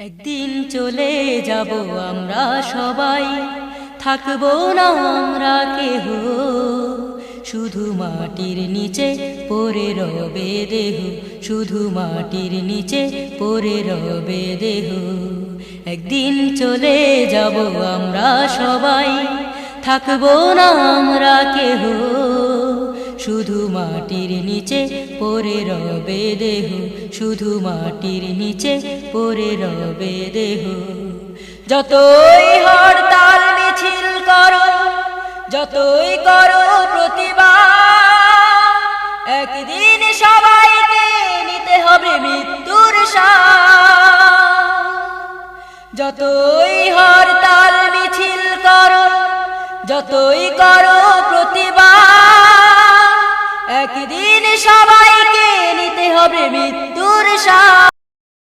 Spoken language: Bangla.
একদিন চলে যাব আমরা সবাই, থাকবো না আমরা কেহ, শুধু মাটির নিচে পড়ে রবে দেহ, শুধু মাটির নিচে পড়ে রবে দেহ। একদিন চলে যাব আমরা সবাই, থাকবো না আমরা কেহ, শুধু মাটির নিচে পড়ে রবে দেহ, শুধু মাটির নিচে পড়ে রবে দেহ। যতই হরতাল মিছিল করো, যতই করো প্রতিবাদ, একদিন সবাইকে নিতে হবে মৃত্যুর স্বাদ। যতই হরতাল মিছিল করো, যতই করো প্রতিবাদ, একদিন সবাইকে নিতে হবে মৃত্যুর